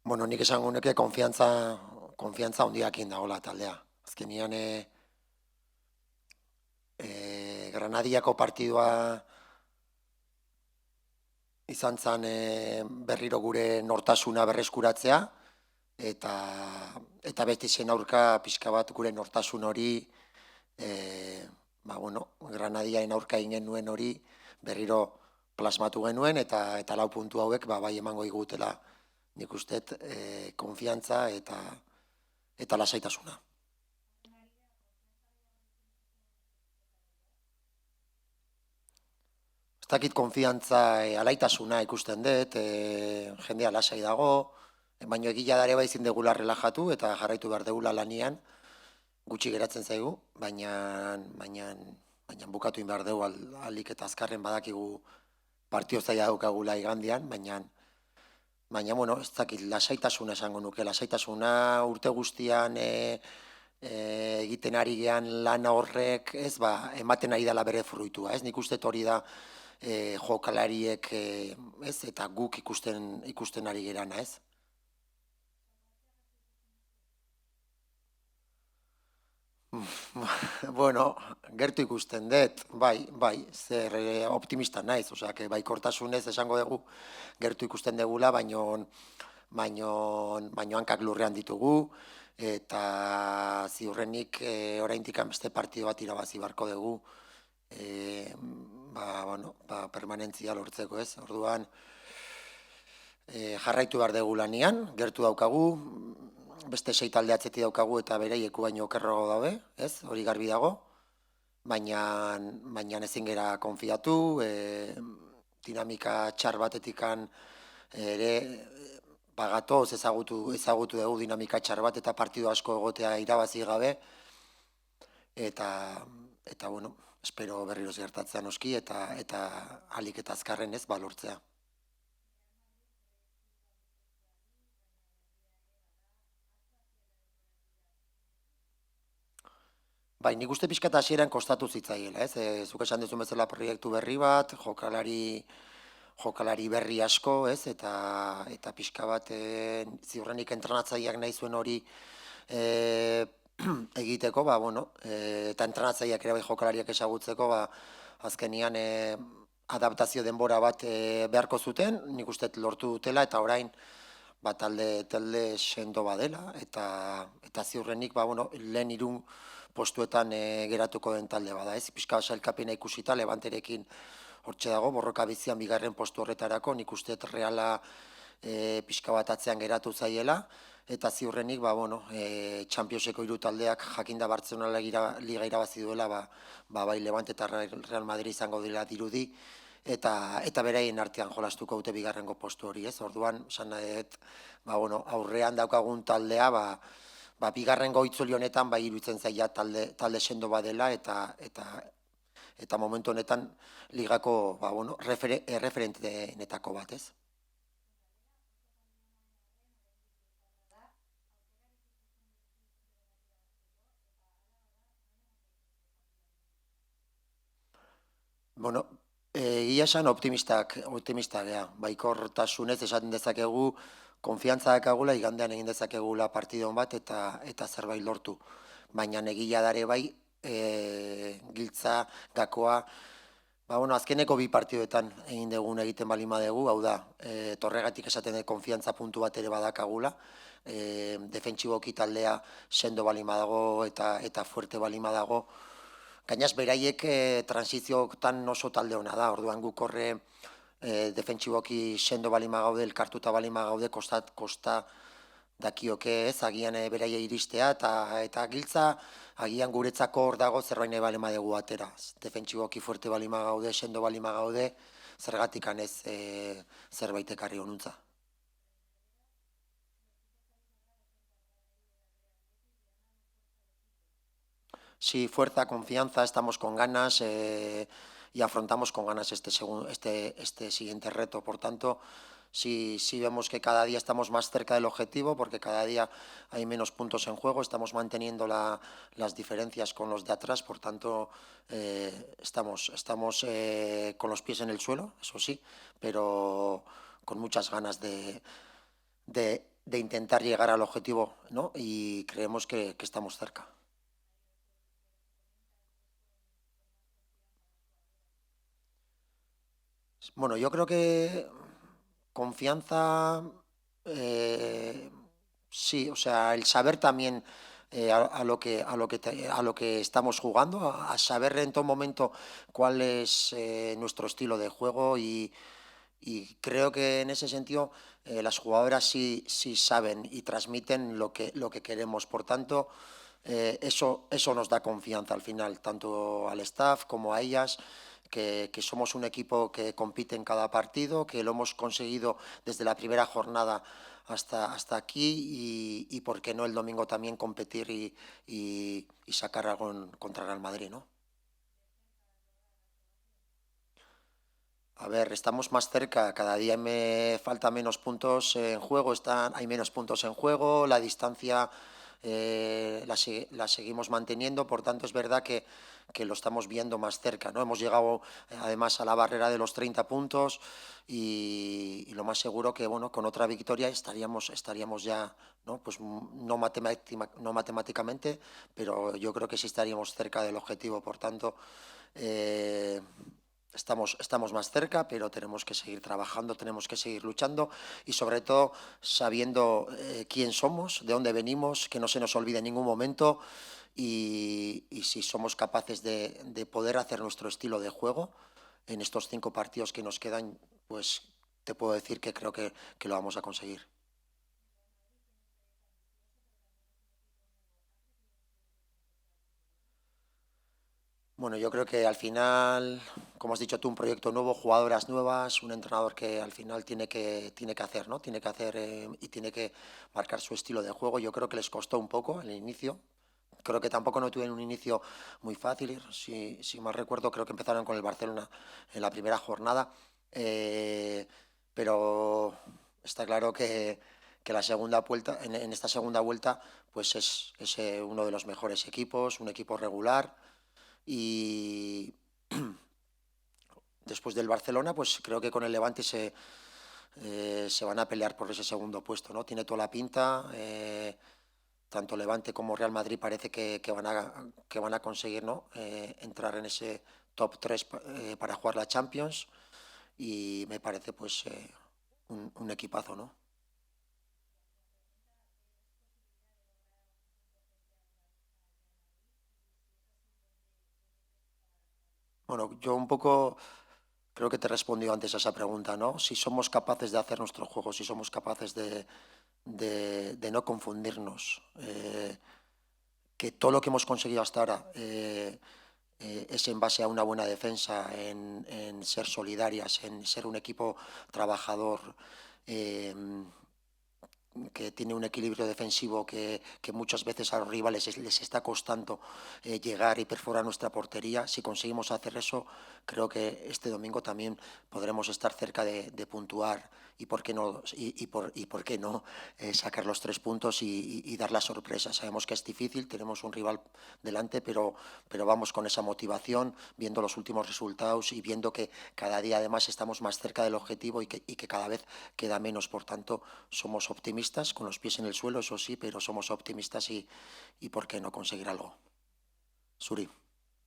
Bueno, nik esango nuke konfiantza handiakin dagoela taldea. Azkenian Granadiako partidua izan zen berriro gure nortasuna berreskuratzea, eta Betisen aurka pixka bat gure nortasun hori, Granadiaren aurka egin nuen hori berriro plasmatu genuen, eta lau puntu hauek bai emango igutela nik usteet konfiantza eta lasaitasuna. Ez dakit konfiantza alaitasuna ikusten dut, jendea lasai dago, baina egila dare bai ezin degula relajatu eta jarraitu behar degula lanian, gutxi geratzen zaigu, baina bukatu behar dugu alik eta azkarren badakigu partio zaila daukagula igandian, baina ez dakit lasaitasuna esango nuke, lasaitasuna urte guztian egiten ari gean lan horrek, ez ematen ari dela bere fruitua, ez nik uste hori da jokalariek, ez, eta guk ikusten ari gerana, ez. Bueno, gertu ikusten dut, bai, zer optimista naiz, osea, baikortasunez esango dugu gertu ikusten degula, baino hankak lurrean ditugu, eta ziurrenik oraindik beste partido bat irabazi barko dugu, permanentzia lortzeko, ez? Orduan, jarraitu behar dugu lanian, gertu daukagu, beste sei talde atzeti daukagu eta bereieku baino okerrago daude, ez? Hori garbi dago, baina ezin gera konfiatu, dinamika txar batetikan ere bagatoz ezagutu dugu dinamika txar bat eta partidu asko egotea irabazi gabe, eta bueno, espero berriro gertatzea noski eta alik eta azkarren ez balortzea. Bai, nik uste pixka eta hasieran kostatu zitzaiela, ez? Zuk esan duzu bezala proiektu berri bat, jokalari berri asko, ez? Eta pixka bat ziurrenik entrenatzaileak nahi zuen hori egiteko, eta entrenatzaileak ere bai jokalariak ezagutzeko, azkenian adaptazio denbora bat beharko zuten, nik uste lortu dutela, eta orain talde sendo badela, eta ziurrenik, lehen irun postuetan geratuko den talde bada, ez? Pixka sailkapena ikusita, Levanterekin hortxe dago, borroka bizian bigarren postu horretarako, nik uste Reala pixka bat atzean geratu zaiela, eta ziurrenik, Championseko hiru taldeak jakinda Bartzelona liga irabazi duela, bai Levante eta Real Madrid izango dela dirudi, eta beraien artean jolastuko dute bigarrengo postu hori, ez? Orduan, esan nahet, aurrean daukagun taldea, bigarrengo itzuli honetan iruditzen zaila talde sendo badela eta momentu honetan ligako erreferentenetako bat, ez? Bueno, egia esan optimista gea, baikortasunez esaten dezakegu, konfiantza dakagula, igandean egin dezakegula partidon bat eta zerbait lortu. Baina egia dare bai, giltza, gakoa, azkeneko bi partidoetan egin dugun egiten balima dugu, hau da, torregatik esaten dut konfiantza puntu bat ere badakagula, defentsiboki taldea sendo balima dago eta fuerte balima dago, gainaz beraiek transizioetan oso talde hona da, orduan guk horre defentsiboki sendo balima gaude, elkartuta balima gaude, kosta dakioke ez, agian beraia iristea, eta giltza, agian guretzako hor dago zerbait nahi balima dugu atera. Defentsiboki fuerte balima gaude, sendo balima gaude, zergatik anez zerbait ekarri honuntza. Sí, fuerza, confianza, estamos con ganas y afrontamos con ganas este siguiente reto. Por tanto, sí vemos que cada día estamos más cerca del objetivo porque cada día hay menos puntos en juego, estamos manteniendo las diferencias con los de atrás, por tanto, estamos con los pies en el suelo, eso sí, pero con muchas ganas de de intentar llegar al objetivo, ¿no? Y creemos que estamos cerca. Bueno, yo creo que confianza, eh, sí, o sea, el saber también a lo que estamos jugando, a saber en todo momento cuál es nuestro estilo de juego y creo que en ese sentido las jugadoras sí saben y transmiten lo que queremos. Por tanto, eso nos da confianza al final, tanto al staff como a ellas, que somos un equipo que compite en cada partido, que lo hemos conseguido desde la primera jornada hasta aquí y por qué no el domingo también competir y sacar algo contra Real Madrid, ¿no? A ver, estamos más cerca, cada día me falta menos puntos en juego, hay menos puntos en juego, la distancia la seguimos manteniendo, por tanto es verdad que lo estamos viendo más cerca, ¿no? Hemos llegado además a la barrera de los 30 puntos y lo más seguro que, bueno, con otra victoria estaríamos ya, ¿no? Pues no matemáticamente, pero yo creo que sí estaríamos cerca del objetivo, por tanto... eh, estamos más cerca, pero tenemos que seguir trabajando, tenemos que seguir luchando y sobre todo sabiendo quién somos, de dónde venimos, que no se nos olvide en ningún momento y si somos capaces de poder hacer nuestro estilo de juego en estos 5 partidos que nos quedan, pues te puedo decir que creo que lo vamos a conseguir. Bueno, yo creo que al final, como has dicho tú, un proyecto nuevo, jugadoras nuevas, un entrenador que al final tiene que hacer, ¿no? Tiene que hacer y tiene que marcar su estilo de juego. Yo creo que les costó un poco el inicio. Creo que tampoco no tuvieron un inicio muy fácil. Si mal recuerdo, creo que empezaron con el Barcelona en la primera jornada. Eh, pero está claro que la segunda vuelta, en esta segunda vuelta, pues es uno de los mejores equipos, un equipo regular y después del Barcelona, pues creo que con el Levante se van a pelear por ese segundo puesto, ¿no? Tiene toda la pinta, tanto Levante como Real Madrid parece que van a conseguir, ¿no? Entrar en ese top 3 para jugar la Champions y me parece pues un equipazo, ¿no? Bueno, yo un poco creo que te he respondido antes a esa pregunta, ¿no? Si somos capaces de hacer nuestro juego, si somos capaces de no confundirnos, que todo lo que hemos conseguido hasta ahora es en base a una buena defensa, en ser solidarias, en ser un equipo trabajador, eh, que tiene un equilibrio defensivo que muchas veces a los rivales les está costando llegar y perforar nuestra portería. Si conseguimos hacer eso, creo que este domingo también podremos estar cerca de puntuar y por qué no, y por qué no sacar los 3 puntos y dar la sorpresa. Sabemos que es difícil, tenemos un rival delante, pero vamos con esa motivación, viendo los últimos resultados y viendo que cada día además estamos más cerca del objetivo y que cada vez queda menos. Por tanto, somos optimistas, con los pies en el suelo, eso sí, pero somos optimistas y por qué no conseguir algo. Suri.